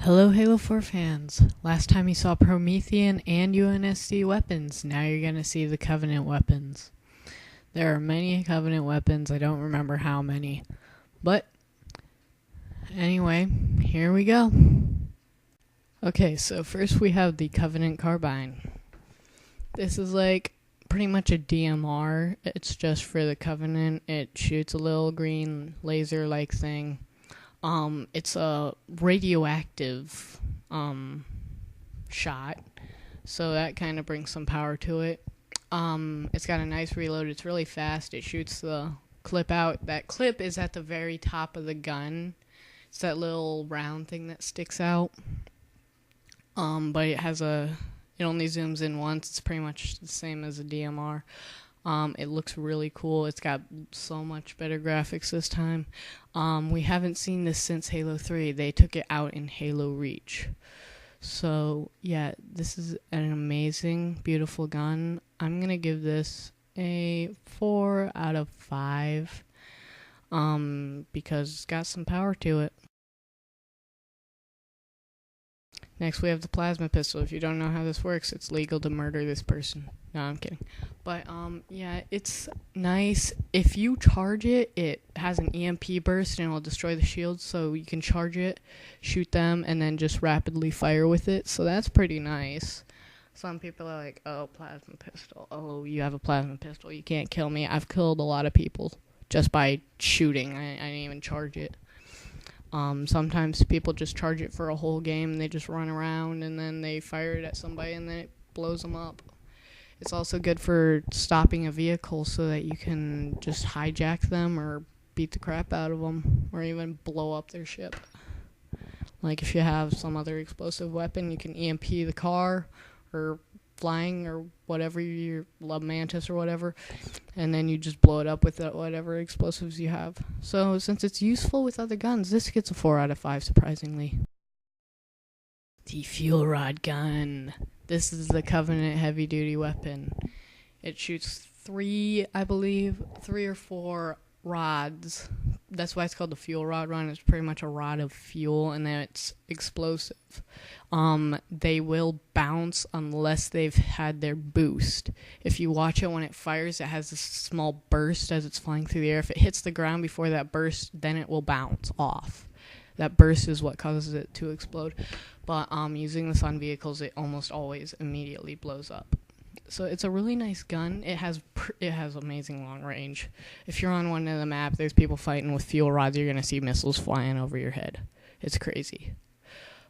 Hello Halo 4 fans. Last time you saw Promethean and UNSC weapons, now you're going to see the Covenant weapons. There are many Covenant weapons, I don't remember how many. But, anyway, here we go. Okay, so first we have the Covenant Carbine. This is like pretty much a DMR, it's just for the Covenant. It shoots a little green laser-like thing. It's a radioactive, shot, so that kind of brings some power to it. It's got a nice reload, it's really fast, it shoots the clip out. That clip is at the very top of the gun. It's that little round thing that sticks out. But it only zooms in once, it's pretty much the same as a DMR. It looks really cool. It's got so much better graphics this time. We haven't seen this since Halo 3. They took it out in Halo Reach. So, yeah, this is an amazing, beautiful gun. I'm going to give this a 4 out of 5. Because it's got some power to it. Next, we have the plasma pistol. If you don't know how this works, it's legal to murder this person. No, I'm kidding. But, yeah, it's nice. If you charge it, it has an EMP burst and it'll destroy the shields, so you can charge it, shoot them, and then just rapidly fire with it. So that's pretty nice. Some people are like, oh, plasma pistol. Oh, you have a plasma pistol. You can't kill me. I've killed a lot of people just by shooting. I didn't even charge it. Sometimes people just charge it for a whole game and they just run around and then they fire it at somebody and then it blows them up. It's also good for stopping a vehicle so that you can just hijack them or beat the crap out of them or even blow up their ship. Like if you have some other explosive weapon, you can EMP the car or flying or whatever, your love mantis or whatever, and then you just blow it up with whatever explosives you have. So since it's useful with other guns, this gets a 4 out of 5 surprisingly. The fuel rod gun. This is the Covenant heavy duty weapon. It shoots 3 or 4 rods. That's why it's called the fuel rod run. It's pretty much a rod of fuel, and then it's explosive. They will bounce unless they've had their boost. If you watch it when it fires, it has this small burst as it's flying through the air. If it hits the ground before that burst, then it will bounce off. That burst is what causes it to explode. But using this on vehicles, it almost always immediately blows up. So it's a really nice gun. It has amazing long range. If you're on one of the map, there's people fighting with fuel rods, you're going to see missiles flying over your head. It's crazy.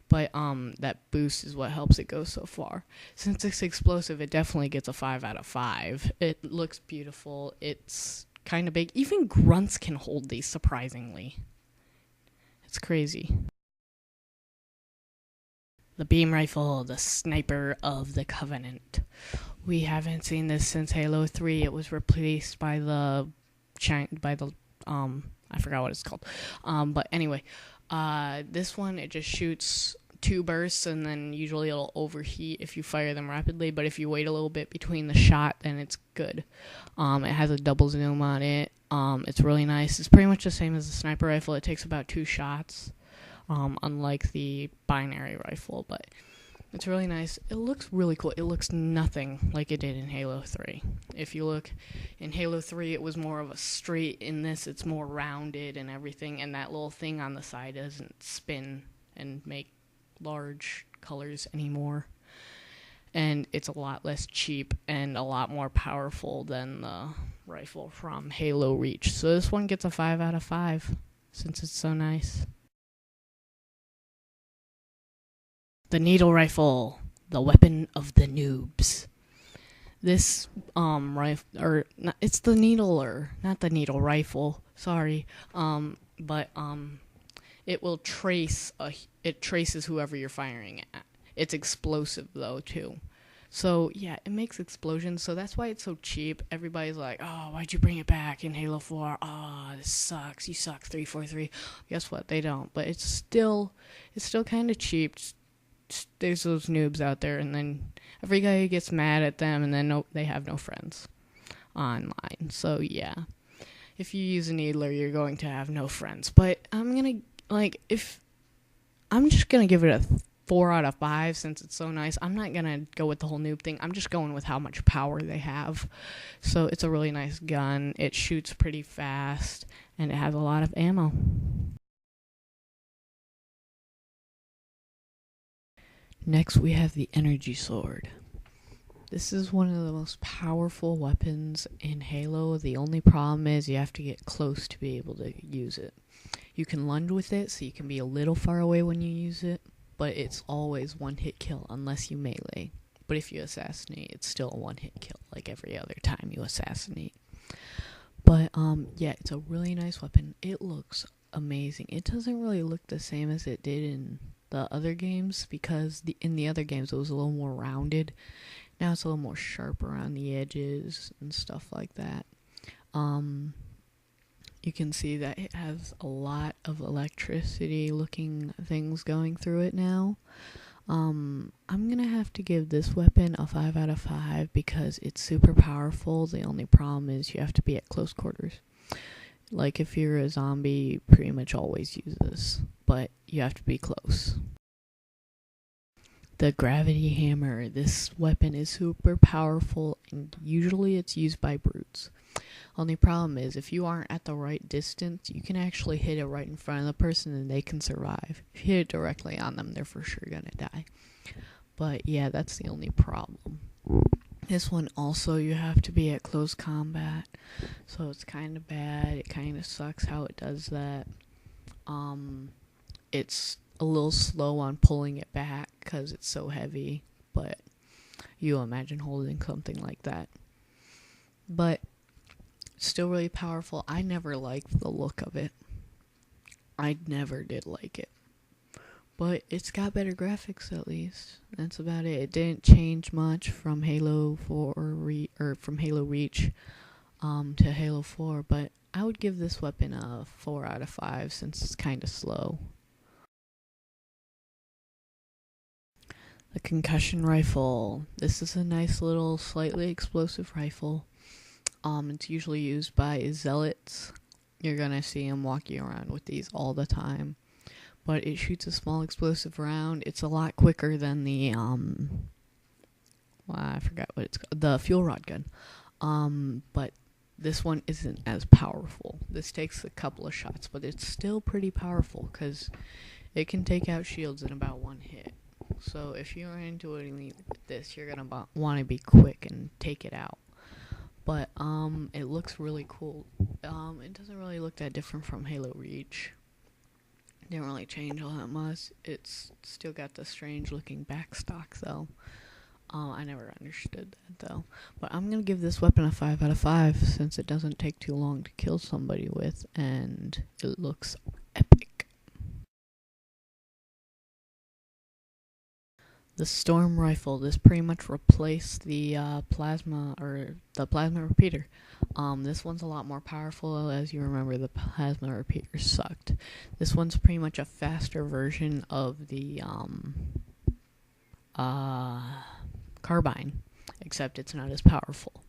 But that boost is what helps it go so far. Since it's explosive, it definitely gets a 5 out of 5. It looks beautiful. It's kind of big. Even grunts can hold these, surprisingly. It's crazy. The beam rifle, the sniper of the Covenant. We haven't seen this since Halo 3. It was replaced by I forgot what it's called. But anyway, this one, it just shoots 2 bursts, and then usually it'll overheat if you fire them rapidly, but if you wait a little bit between the shot, then it's good. It has a double zoom on it. It's really nice. It's pretty much the same as the sniper rifle. It takes about 2 shots, unlike the binary rifle, but it's really nice. It looks really cool. It looks nothing like it did in Halo 3. If you look, in Halo 3, it was more of a straight. In this, it's more rounded and everything, and that little thing on the side doesn't spin and make large colors anymore. And it's a lot less cheap and a lot more powerful than the rifle from Halo Reach. So this one gets a 5 out of 5, since it's so nice. The needle rifle, the weapon of the noobs. This rifle, it's the needler, not the needle rifle. Sorry, but it will it traces whoever you're firing at. It's explosive though too. So yeah, it makes explosions. So that's why it's so cheap. Everybody's like, oh, why'd you bring it back in Halo 4? Oh, this sucks. You suck, 343. Guess what? They don't. But it's still kind of cheap. There's those noobs out there, and then every guy gets mad at them, and then they have no friends online. So yeah, if you use a needler, you're going to have no friends. But I'm gonna if I'm just going to give it a 4 out of 5 since it's so nice. I'm not going to go with the whole noob thing. I'm just going with how much power they have. So it's a really nice gun. It shoots pretty fast, and it has a lot of ammo. Next, we have the energy sword. This is one of the most powerful weapons in Halo. The only problem is you have to get close to be able to use it. You can lunge with it, so you can be a little far away when you use it, but it's always one-hit kill unless you melee. But if you assassinate, it's still a one-hit kill, like every other time you assassinate. But, yeah, it's a really nice weapon. It looks amazing. It doesn't really look the same as it did in the other games, because in the other games it was a little more rounded. Now it's a little more sharp around the edges and stuff like that. You can see that it has a lot of electricity looking things going through it now. I'm gonna have to give this weapon a 5 out of 5 because it's super powerful. The only problem is you have to be at close quarters. Like if you're a zombie, you pretty much always use this, but you have to be close. The gravity hammer. This weapon is super powerful, and usually it's used by brutes. Only problem is, if you aren't at the right distance, you can actually hit it right in front of the person and they can survive. If you hit it directly on them, they're for sure gonna die. But yeah, that's the only problem. This one also, you have to be at close combat, so it's kind of bad. It kind of sucks how it does that. It's a little slow on pulling it back because it's so heavy, but you imagine holding something like that. But still really powerful. I never liked the look of it. I never did like it. But it's got better graphics at least. That's about it. It didn't change much from Halo 4 or from Halo Reach to Halo 4, but I would give this weapon a 4 out of 5 since it's kind of slow. The Concussion Rifle. This is a nice little slightly explosive rifle. It's usually used by zealots. You're gonna see them walking around with these all the time. But it shoots a small explosive round. It's a lot quicker than the I forgot what it's called. The fuel rod gun. But this one isn't as powerful. This takes a couple of shots, but it's still pretty powerful because it can take out shields in about one hit. So if you're into it with this, you're gonna want to be quick and take it out. But it looks really cool. It doesn't really look that different from Halo Reach. Didn't really change all that much. It's still got the strange looking backstock though. I never understood that though. But I'm gonna give this weapon a 5 out of 5 since it doesn't take too long to kill somebody with, and it looks epic. The Storm Rifle. This pretty much replaced the plasma repeater. This one's a lot more powerful. As you remember, the plasma repeater sucked. This one's pretty much a faster version of the Carbine, except it's not as powerful.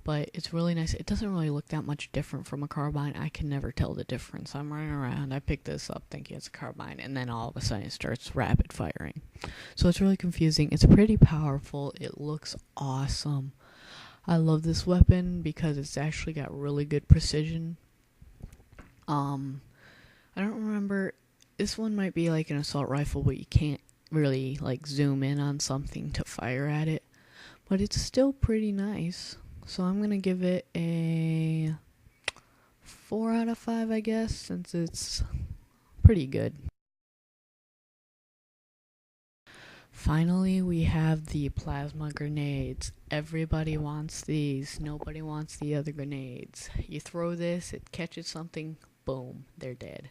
But it's really nice. It doesn't really look that much different from a Carbine. I can never tell the difference. I'm running around, I pick this up thinking it's a Carbine, and then all of a sudden it starts rapid firing. So it's really confusing. It's pretty powerful. It looks awesome. I love this weapon because it's actually got really good precision. I don't remember. This one might be like an assault rifle, but you can't really like zoom in on something to fire at it. But it's still pretty nice. So I'm going to give it a 4 out of 5, I guess, since it's pretty good. Finally, we have the plasma grenades. Everybody wants these. Nobody wants the other grenades. You throw this, it catches something, boom, they're dead.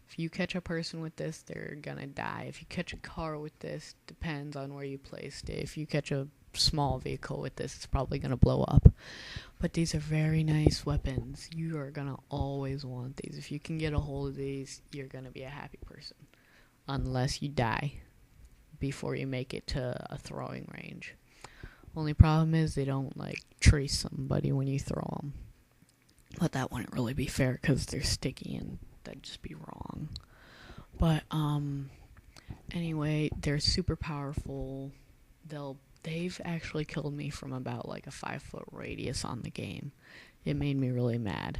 If you catch a person with this, they're gonna die. If you catch a car with this, depends on where you placed it. If you catch a small vehicle with this, it's probably gonna blow up. But these are very nice weapons. You are gonna always want these. If you can get a hold of these, you're gonna be a happy person. Unless you die before you make it to a throwing range. Only problem is they don't like trace somebody when you throw them. But that wouldn't really be fair because they're sticky and that'd just be wrong. But anyway, they're super powerful. They've actually killed me from about like a 5 foot radius on the game. It made me really mad.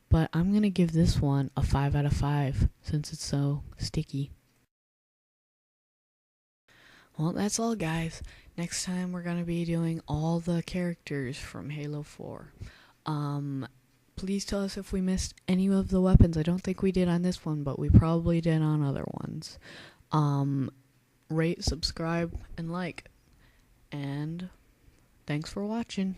But I'm gonna give this one a 5 out of 5 since it's so sticky. Well, that's all, guys. Next time we're gonna be doing all the characters from Halo 4. Please tell us if we missed any of the weapons. I don't think we did on this one, but we probably did on other ones. Rate, subscribe, and like. And thanks for watching.